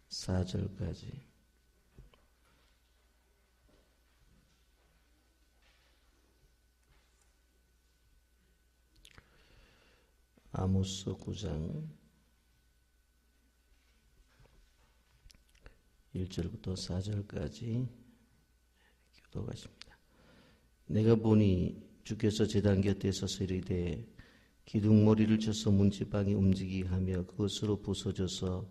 4절까지. 아모스 9장 1절부터 4절까지 교독하십니다. 내가 보니 주께서 제단 곁에 서서 이르되 기둥머리를 쳐서 문지방이 움직이게 하며 그것으로 부서져서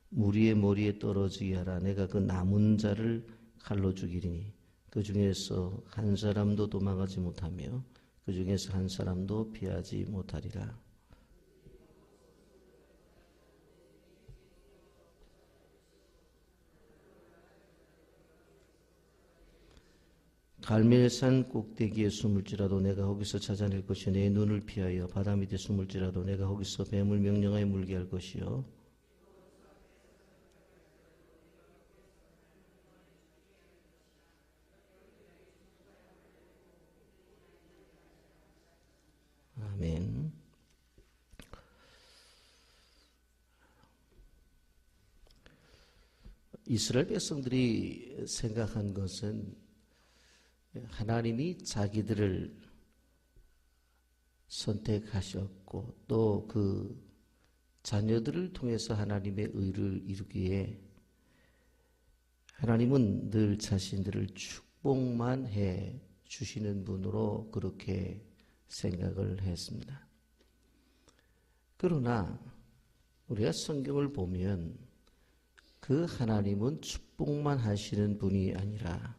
무리의 머리에 떨어지게 하라. 내가 그 남은 자를 칼로 죽이리니 그 중에서 한 사람도 도망하지 못하며 그 중에서 한 사람도 피하지 못하리라. 갈멜산 꼭대기에 숨을지라도 내가 거기서 찾아낼 것이요 내 눈을 피하여 바다 밑에 숨을지라도 내가 거기서 뱀을 명령하여 물게 할 것이요 아멘. 이스라엘 백성들이 생각한 것은 하나님이 자기들을 선택하셨고 또 그 자녀들을 통해서 하나님의 의를 이루기에 하나님은 늘 자신들을 축복만 해 주시는 분으로 그렇게 생각을 했습니다. 그러나 우리가 성경을 보면 그 하나님은 축복만 하시는 분이 아니라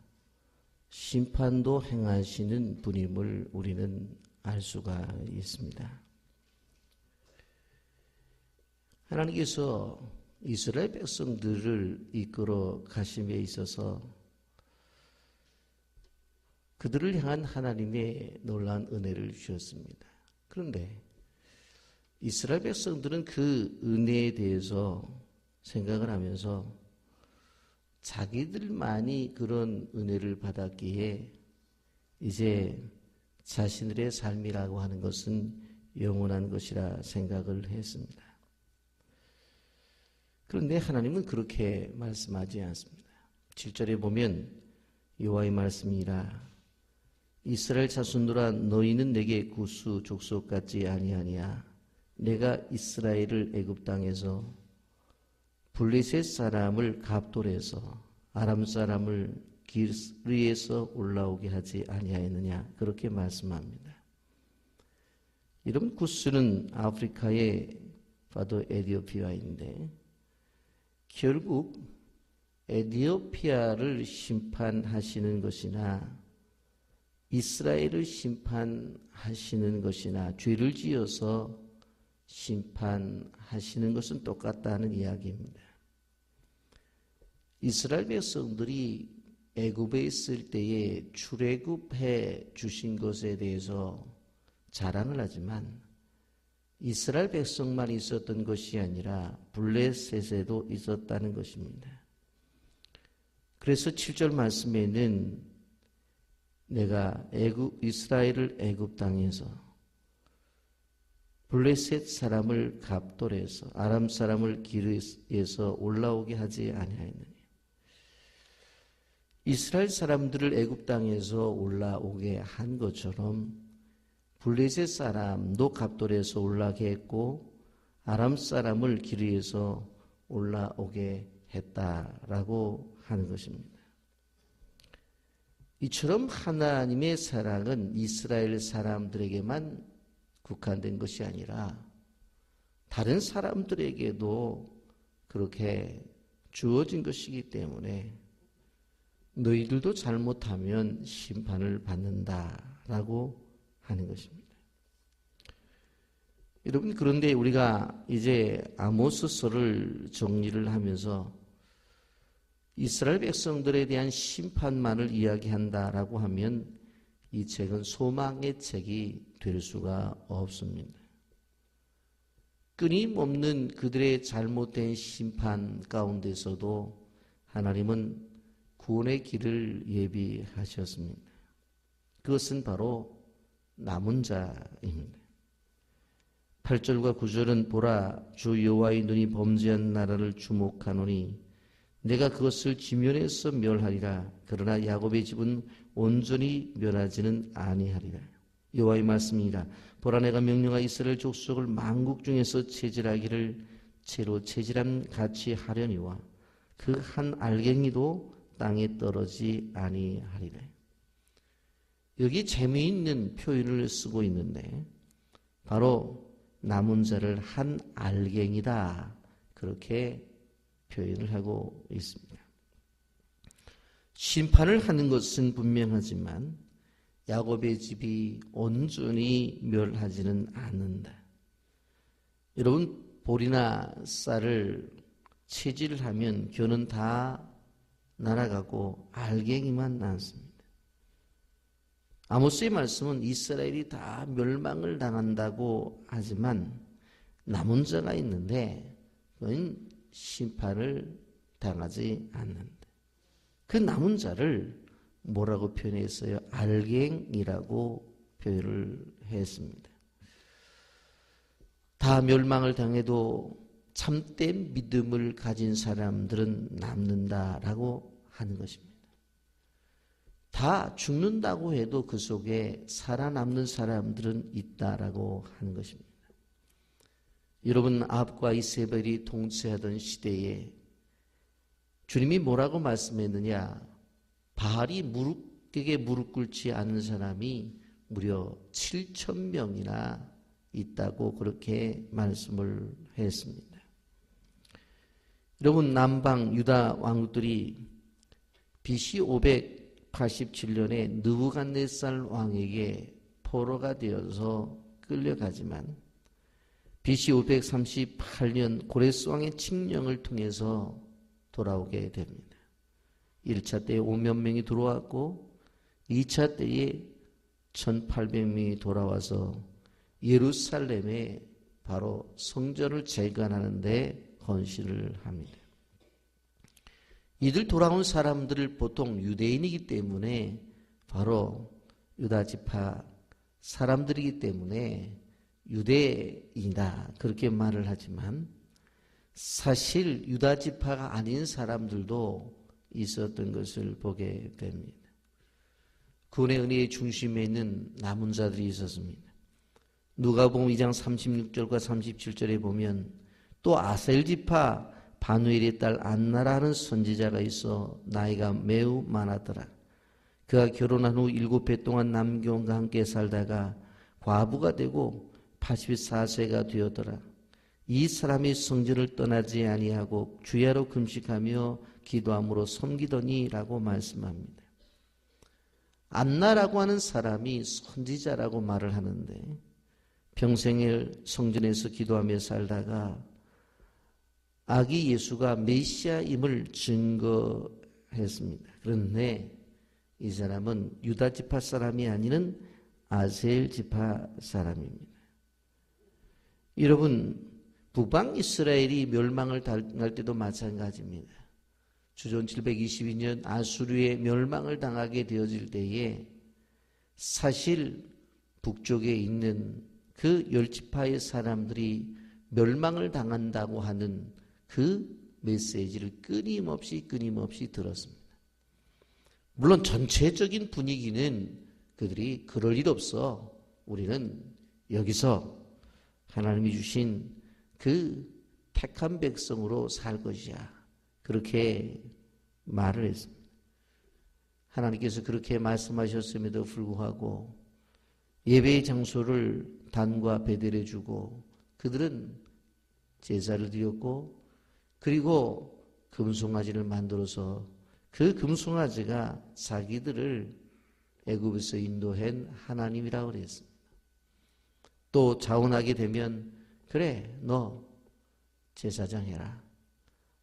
심판도 행하시는 분임을 우리는 알 수가 있습니다. 하나님께서 이스라엘 백성들을 이끌어 가심에 있어서 그들을 향한 하나님의 놀라운 은혜를 주셨습니다. 그런데 이스라엘 백성들은 그 은혜에 대해서 생각을 하면서 자기들만이 그런 은혜를 받았기에 이제 자신들의 삶이라고 하는 것은 영원한 것이라 생각을 했습니다. 그런데 하나님은 그렇게 말씀하지 않습니다. 7절에 보면 여호와의 말씀이라 이스라엘 자손들아 너희는 내게 구수 족속 같지 아니하니야. 내가 이스라엘을 애굽 땅에서 블레셋 사람을 갑돌에서 아람 사람을 기르에서 올라오게 하지 아니하였느냐 그렇게 말씀합니다. 이런 구스는 아프리카의 바로 에티오피아인데 결국 에티오피아를 심판하시는 것이나 이스라엘을 심판하시는 것이나 죄를 지어서 심판하시는 것은 똑같다는 이야기입니다. 이스라엘 백성들이 애굽에 있을 때에 출애굽해 주신 것에 대해서 자랑을 하지만 이스라엘 백성만 있었던 것이 아니라 블레셋에도 있었다는 것입니다. 그래서 7절 말씀에는 내가 이스라엘을 애굽 땅에서 블레셋 사람을 갑돌에서 아람 사람을 기르에서 올라오게 하지 아니하였느냐. 이스라엘 사람들을 애굽 땅에서 올라오게 한 것처럼 블레셋 사람도 갑돌에서 올라오게 했고 아람 사람을 기르에서 올라오게 했다라고 하는 것입니다. 이처럼 하나님의 사랑은 이스라엘 사람들에게만 국한된 것이 아니라 다른 사람들에게도 그렇게 주어진 것이기 때문에 너희들도 잘못하면 심판을 받는다라고 하는 것입니다. 여러분, 그런데 우리가 이제 아모스서를 정리를 하면서 이스라엘 백성들에 대한 심판만을 이야기한다라고 하면 이 책은 소망의 책이 될 수가 없습니다. 끊임없는 그들의 잘못된 심판 가운데서도 하나님은 구원의 길을 예비하셨습니다. 그것은 바로 남은 자입니다. 8절과 9절은 보라 주 여호와의 눈이 범죄한 나라를 주목하노니 내가 그것을 지면에서 멸하리라. 그러나 야곱의 집은 온전히 멸하지는 아니하리라. 여호와의 말씀이니라. 보라 내가 명령하여 이스라엘 족속을 만국 중에서 체질하기를 채로 체질한 같이 하려니와 그 한 알갱이도 땅에 떨어지지 아니하리라. 여기 재미있는 표현을 쓰고 있는데 바로 남은 자를 한 알갱이다 그렇게 표현을 하고 있습니다. 심판을 하는 것은 분명하지만 야곱의 집이 온전히 멸하지는 않는다. 여러분 볼이나 쌀을 채질을 하면 겨는 다 날아가고 알갱이만 남습니다. 아모스의 말씀은 이스라엘이 다 멸망을 당한다고 하지만 남은 자가 있는데 그건 심판을 당하지 않는다. 그 남은 자를 뭐라고 표현했어요? 알갱이라고 표현을 했습니다. 다 멸망을 당해도 참된 믿음을 가진 사람들은 남는다라고 하는 것입니다. 다 죽는다고 해도 그 속에 살아남는 사람들은 있다라고 하는 것입니다. 여러분 아합과 이세벨이 통치하던 시대에 주님이 뭐라고 말씀했느냐? 바알이 무릎에게 무릎 꿇지 않는 사람이 무려 7,000명이나 있다고 그렇게 말씀을 했습니다. 여러분 남방 유다 왕들이 BC 587년에 느부갓네살 왕에게 포로가 되어서 끌려가지만 BC 538년 고레스 왕의 칙령을 통해서 돌아오게 됩니다. 1차 때에 5만 명이 들어왔고 2차 때에 1,800명이 돌아와서 예루살렘에 바로 성전을 재건하는 데 헌신을 합니다. 이들 돌아온 사람들을 보통 유대인이기 때문에 바로 유다지파 사람들이기 때문에 유대인이다 그렇게 말을 하지만 사실 유다지파가 아닌 사람들도 있었던 것을 보게 됩니다. 구원의 은혜의 중심에 있는 남은 자들이 있었습니다. 누가복음 2장 36절과 37절에 보면 또 아셀지파 바누엘의 딸 안나라는 선지자가 있어 나이가 매우 많았더라. 그가 결혼한 후 7해 동안 남교원과 함께 살다가 과부가 되고 84세가 되었더라. 이 사람이 성전을 떠나지 아니하고 주야로 금식하며 기도함으로 섬기더니라고 말씀합니다. 안나라고 하는 사람이 선지자라고 말을 하는데 평생을 성전에서 기도하며 살다가 아기 예수가 메시아임을 증거했습니다. 그런데 이 사람은 유다 지파 사람이 아니는 아셀 지파 사람입니다. 여러분 북방 이스라엘이 멸망을 당할 때도 마찬가지입니다. 주전 722년 아수르의 멸망을 당하게 되어질 때에 사실 북쪽에 있는 그 10지파의 사람들이 멸망을 당한다고 하는 그 메시지를 끊임없이 들었습니다. 물론 전체적인 분위기는 그들이 그럴 일 없어. 우리는 여기서 하나님이 주신 그 택한 백성으로 살 것이야. 그렇게 말을 했습니다. 하나님께서 그렇게 말씀하셨음에도 불구하고 예배의 장소를 단과 베델에 주고 그들은 제사를 드렸고 그리고 금송아지를 만들어서 그 금송아지가 자기들을 애굽에서 인도한 하나님이라고 그랬습니다. 또 자원하게 되면 그래 너 제사장 해라.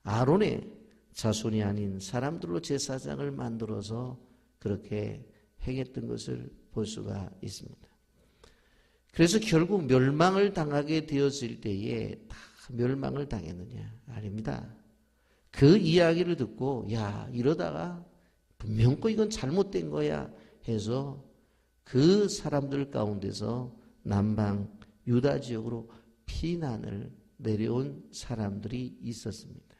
아론의 자손이 아닌 사람들로 제사장을 만들어서 그렇게 행했던 것을 볼 수가 있습니다. 그래서 결국 멸망을 당하게 되었을 때에 다 멸망을 당했느냐? 아닙니다. 그 이야기를 듣고 야 이러다가 분명코 이건 잘못된 거야 해서 그 사람들 가운데서 남방 유다 지역으로 피난을 내려온 사람들이 있었습니다.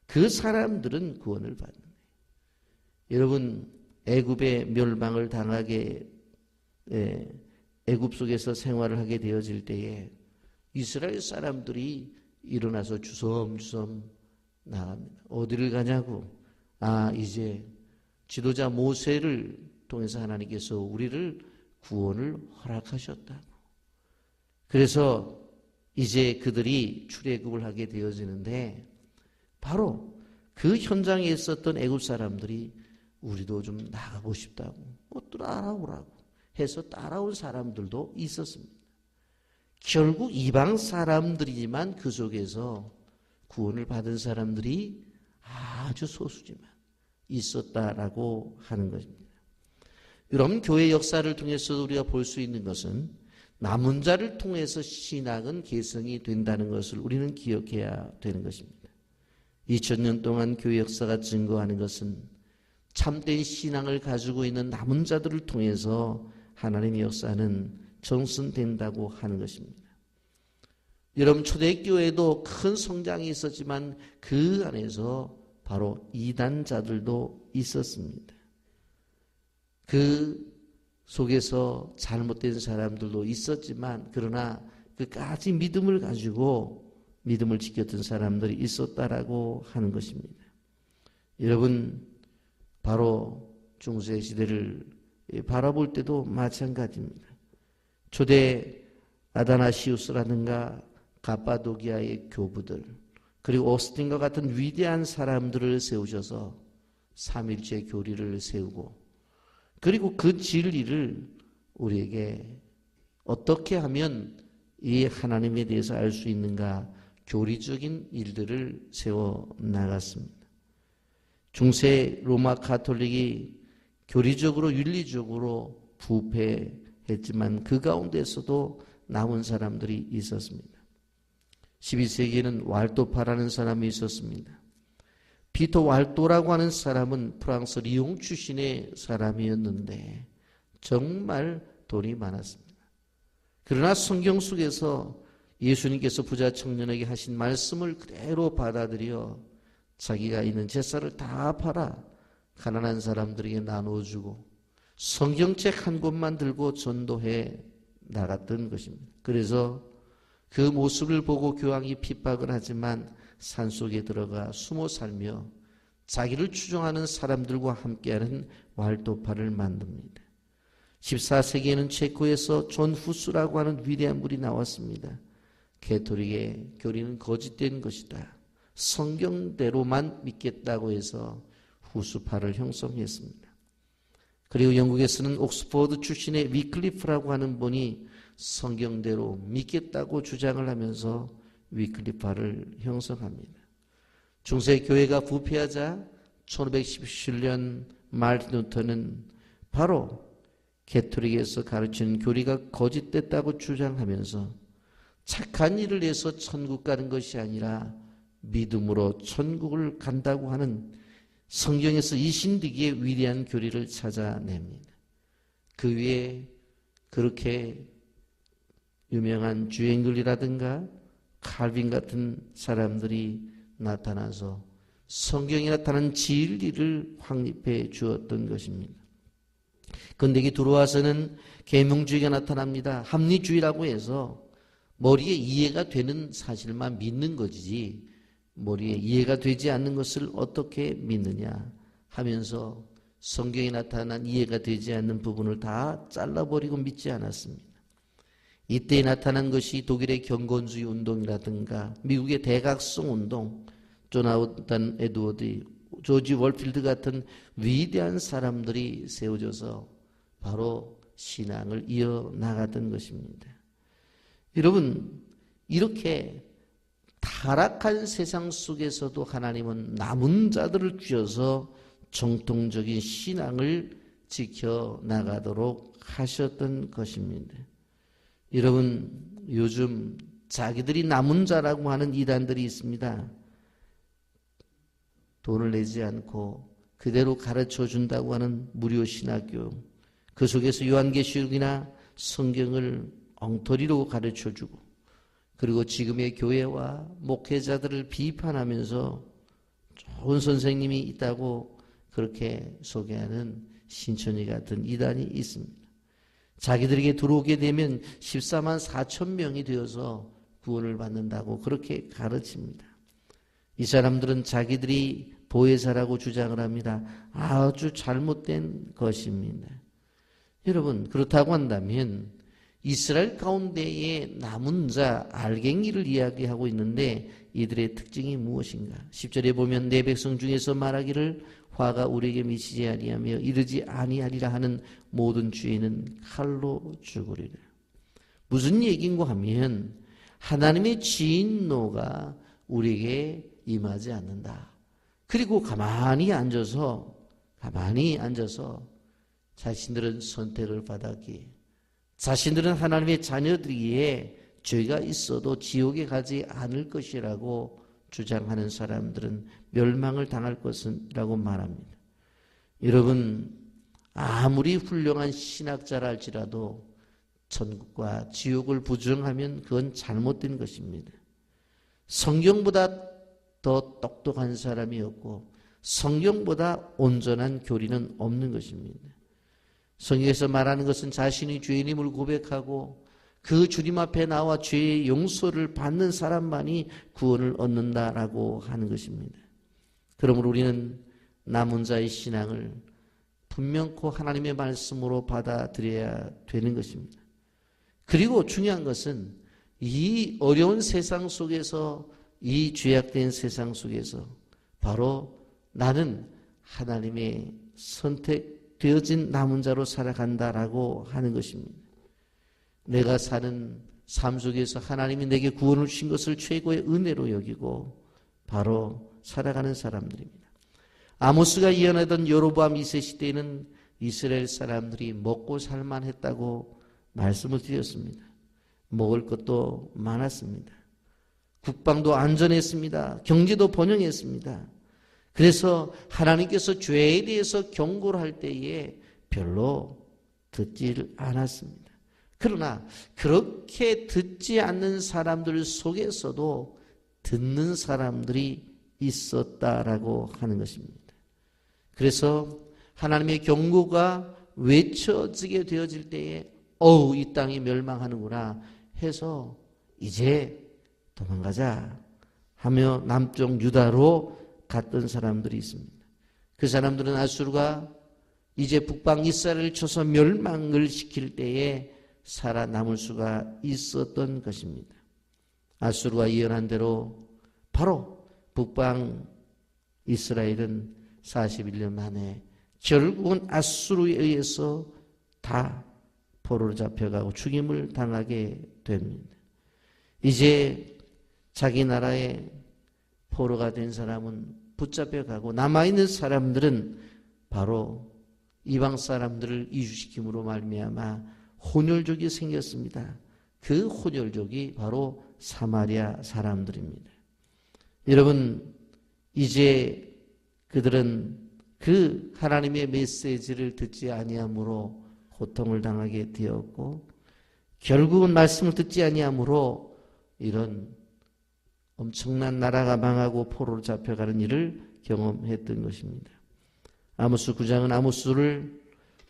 그 사람들은 구원을 받는 거예요. 여러분, 애굽의 멸망을 당하게 애굽 속에서 생활을 하게 되어질 때에 이스라엘 사람들이 일어나서 주섬주섬 나갑니다. 어디를 가냐고? 이제 지도자 모세를 통해서 하나님께서 우리를 구원을 허락하셨다고. 그래서 이제 그들이 출애굽을 하게 되어지는데 바로 그 현장에 있었던 애굽 사람들이 우리도 좀 나가고 싶다고 따라오라고 해서 따라온 사람들도 있었습니다. 결국 이방 사람들이지만 그 속에서 구원을 받은 사람들이 아주 소수지만 있었다라고 하는 것입니다. 여러분, 교회 역사를 통해서 우리가 볼 수 있는 것은 남은 자를 통해서 신학은 계승이 된다는 것을 우리는 기억해야 되는 것입니다. 2000년 동안 교회 역사가 증거하는 것은 참된 신앙을 가지고 있는 남은 자들을 통해서 하나님의 역사는 정승된다고 하는 것입니다. 여러분, 초대교회도 큰 성장이 있었지만 그 안에서 바로 이단자들도 있었습니다. 그 속에서 잘못된 사람들도 있었지만 그러나 끝까지 믿음을 가지고 믿음을 지켰던 사람들이 있었다라고 하는 것입니다. 여러분, 바로 중세 시대를 바라볼 때도 마찬가지입니다. 초대 아다나시우스라든가 가파도기아의 교부들, 그리고 오스틴과 같은 위대한 사람들을 세우셔서 삼일체 교리를 세우고, 그리고 그 진리를 우리에게 어떻게 하면 이 하나님에 대해서 알 수 있는가, 교리적인 일들을 세워 나갔습니다. 중세 로마 가톨릭이 교리적으로 윤리적으로 부패했지만 그 가운데서도 남은 사람들이 있었습니다. 12세기에는 왈도파라는 사람이 있었습니다. 피터 왈도라고 하는 사람은 프랑스 리옹 출신의 사람이었는데 정말 돈이 많았습니다. 그러나 성경 속에서 예수님께서 부자 청년에게 하신 말씀을 그대로 받아들여 자기가 있는 재산을 다 팔아 가난한 사람들에게 나눠주고 성경책 한 권만 들고 전도해 나갔던 것입니다. 그래서 그 모습을 보고 교황이 핍박을 하지만 산속에 들어가 숨어 살며 자기를 추종하는 사람들과 함께하는 왈도파를 만듭니다. 14세기에는 체코에서 존 후스라고 하는 위대한 분이 나왔습니다. 가톨릭의 교리는 거짓된 것이다, 성경대로만 믿겠다고 해서 후스파를 형성했습니다. 그리고 영국에서는 옥스퍼드 출신의 위클리프라고 하는 분이 성경대로 믿겠다고 주장을 하면서 위클리파를 형성합니다. 중세 교회가 부패하자 1517년 마르틴 루터는 바로 가톨릭에서 가르치는 교리가 거짓됐다고 주장하면서 착한 일을 해서 천국 가는 것이 아니라 믿음으로 천국을 간다고 하는 성경에서 이신득이의 위대한 교리를 찾아냅니다. 그 위에 그렇게 유명한 주앵글이라든가 칼빈 같은 사람들이 나타나서 성경에 나타난 진리를 확립해 주었던 것입니다. 그런데 이게 들어와서는 계명주의가 나타납니다. 합리주의라고 해서 머리에 이해가 되는 사실만 믿는 거지 머리에 이해가 되지 않는 것을 어떻게 믿느냐 하면서 성경에 나타난 이해가 되지 않는 부분을 다 잘라버리고 믿지 않았습니다. 이때 나타난 것이 독일의 경건주의 운동이라든가 미국의 대각성 운동, 조나단 에드워드, 조지 월필드 같은 위대한 사람들이 세워져서 바로 신앙을 이어나가던 것입니다. 여러분, 이렇게 타락한 세상 속에서도 하나님은 남은 자들을 쥐어서 정통적인 신앙을 지켜나가도록 하셨던 것입니다. 여러분, 요즘 자기들이 남은 자라고 하는 이단들이 있습니다. 돈을 내지 않고 그대로 가르쳐 준다고 하는 무료 신학교, 그 속에서 요한계시록이나 성경을 엉터리로 가르쳐 주고 그리고 지금의 교회와 목회자들을 비판하면서 좋은 선생님이 있다고 그렇게 소개하는 신천지 같은 이단이 있습니다. 자기들에게 들어오게 되면 14만 4천 명이 되어서 구원을 받는다고 그렇게 가르칩니다. 이 사람들은 자기들이 보혜사라고 주장을 합니다. 아주 잘못된 것입니다. 여러분, 그렇다고 한다면 이스라엘 가운데에 남은 자 알갱이를 이야기하고 있는데 이들의 특징이 무엇인가? 10절에 보면 내 백성 중에서 말하기를 화가 우리에게 미치지 아니하며 이르지 아니하리라 하는 모든 주인은 칼로 죽으리라. 무슨 얘기인가 하면 하나님의 진노가 우리에게 임하지 않는다. 그리고 가만히 앉아서 자신들은 선택을 받았기에, 자신들은 하나님의 자녀들이기에 죄가 있어도 지옥에 가지 않을 것이라고 주장하는 사람들은 멸망을 당할 것이라고 말합니다. 여러분, 아무리 훌륭한 신학자라 할지라도 천국과 지옥을 부정하면 그건 잘못된 것입니다. 성경보다 더 똑똑한 사람이 없고 성경보다 온전한 교리는 없는 것입니다. 성경에서 말하는 것은 자신이 죄인임을 고백하고 그 주님 앞에 나와 죄의 용서를 받는 사람만이 구원을 얻는다라고 하는 것입니다. 그러므로 우리는 남은 자의 신앙을 분명코 하나님의 말씀으로 받아들여야 되는 것입니다. 그리고 중요한 것은 이 어려운 세상 속에서, 이 죄악된 세상 속에서 바로 나는 하나님의 선택되어진 남은 자로 살아간다라고 하는 것입니다. 내가 사는 삶 속에서 하나님이 내게 구원을 주신 것을 최고의 은혜로 여기고 바로 살아가는 사람들입니다. 아모스가 예언하던 여로보암 2세 시대에는 이스라엘 사람들이 먹고 살만했다고 말씀을 드렸습니다. 먹을 것도 많았습니다. 국방도 안전했습니다. 경제도 번영했습니다. 그래서 하나님께서 죄에 대해서 경고를 할 때에 별로 듣질 않았습니다. 그러나 그렇게 듣지 않는 사람들 속에서도 듣는 사람들이 있었다라고 하는 것입니다. 그래서 하나님의 경고가 외쳐지게 되어질 때에 이 땅이 멸망하는구나 해서 이제 도망가자 하며 남쪽 유다로 갔던 사람들이 있습니다. 그 사람들은 아수르가 이제 북방 이스라엘을 쳐서 멸망을 시킬 때에 살아남을 수가 있었던 것입니다. 아수르가 예언한 대로 바로 북방 이스라엘은 41년 만에 결국은 아수르에 의해서 다 포로로 잡혀가고 죽임을 당하게 됩니다. 이제 자기 나라에 포로가 된 사람은 붙잡혀가고 남아있는 사람들은 바로 이방 사람들을 이주시킴으로 말미암아 혼혈족이 생겼습니다. 그 혼혈족이 바로 사마리아 사람들입니다. 여러분, 이제 그들은 그 하나님의 메시지를 듣지 아니함으로 고통을 당하게 되었고 결국은 말씀을 듣지 아니함으로 이런 엄청난 나라가 망하고 포로로 잡혀가는 일을 경험했던 것입니다. 아모스 9장은 아모스를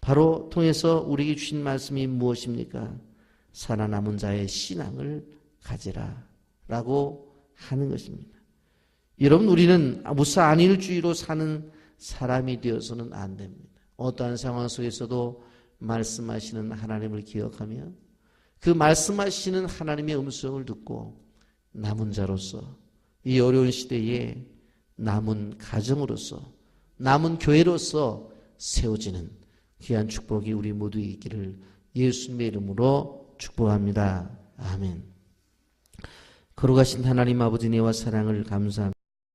바로 통해서 우리에게 주신 말씀이 무엇입니까? 살아남은 자의 신앙을 가지라 라고 하는 것입니다. 여러분, 우리는 무사 안일주의로 사는 사람이 되어서는 안 됩니다. 어떠한 상황 속에서도 말씀하시는 하나님을 기억하며 그 말씀하시는 하나님의 음성을 듣고 남은 자로서 이 어려운 시대에 남은 가정으로서 남은 교회로서 세워지는 귀한 축복이 우리 모두에 있기를 예수님의 이름으로 축복합니다. 아멘. 거룩하신 하나님 아버지, 은혜와 사랑을 감사합니다.